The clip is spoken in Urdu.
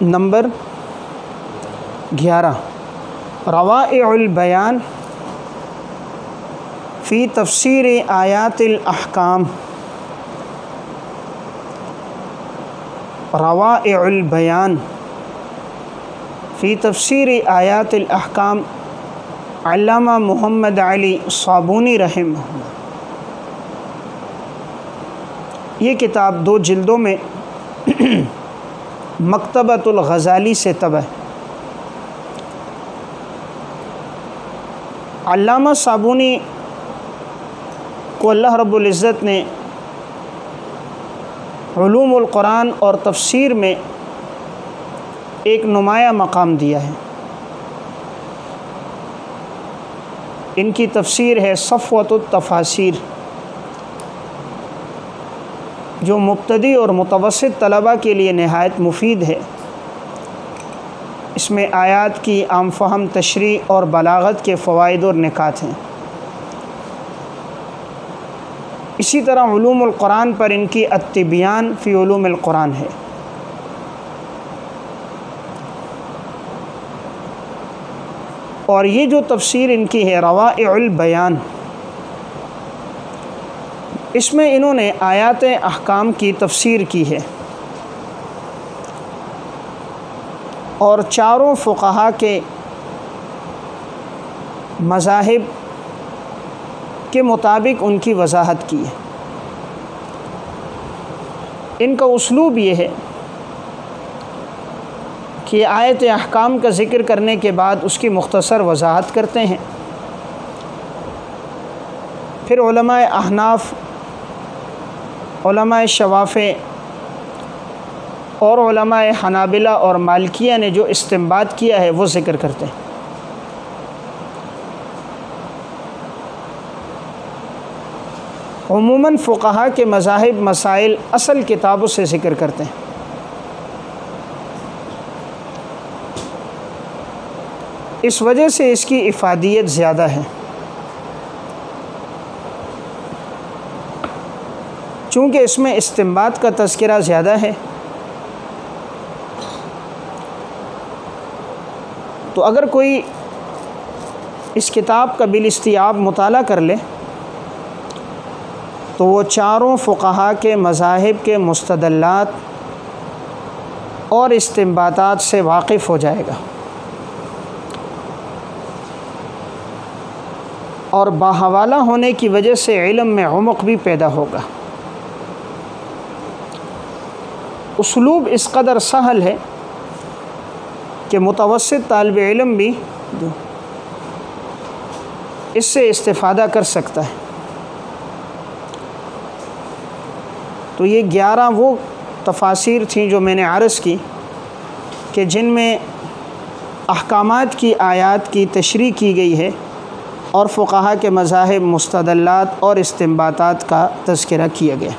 نمبر 11 روائع البیان فی تفسیر آیات الاحکام. روائع البیان فی تفسیر آیات الاحکام علامہ محمد علی صابونی رحمہ اللہ. یہ کتاب 2 جلدوں میں مکتبۃ الغزالی سے طبع ہے. علامہ صابونی کو اللہ رب العزت نے علوم القرآن اور تفسیر میں ایک نمایاں مقام دیا ہے. ان کی تفسیر ہے صفوۃ التفاسیر، جو مبتدی اور متوسط طلباء کے لیے نہایت مفید ہے. اس میں آیات کی عام فہم، تشریح اور بلاغت کے فوائد اور نکات ہیں. اسی طرح علوم القرآن پر ان کی التبیان فی علوم القرآن ہے. اور یہ جو تفسیر ان کی ہے روائع البیان، اس میں انہوں نے آیات احکام کی تفسیر کی ہے اور چاروں فقہا کے مذاہب کے مطابق ان کی وضاحت کی ہے. ان کا اسلوب یہ ہے کہ آیت احکام کا ذکر کرنے کے بعد اس کی مختصر وضاحت کرتے ہیں. پھر علماء احناف، علماء شوافع اور علماء حنابلہ اور مالکیہ نے جو استنباط کیا ہے وہ ذکر کرتے ہیں. عموماً فقہا کے مذاہب مسائل اصل کتابوں سے ذکر کرتے ہیں. اس وجہ سے اس کی افادیت زیادہ ہے. چونکہ اس میں استنباط کا تذکرہ زیادہ ہے، تو اگر کوئی اس کتاب کا بالاستیعاب مطالعہ کر لے تو وہ چاروں فقہا کے مذاہب کے مستدلات اور استنباطات سے واقف ہو جائے گا اور باحوالہ ہونے کی وجہ سے علم میں عمق بھی پیدا ہوگا. اسلوب اس قدر سہل ہے کہ متوسط طالب علم بھی اس سے استفادہ کر سکتا ہے. تو یہ 11 وہ تفاسیر تھیں جو میں نے عرض کی کہ جن میں احکامات کی آیات کی تشریح کی گئی ہے اور فقہا کے مذاہب، مستدلات اور استنباطات کا تذکرہ کیا گیا.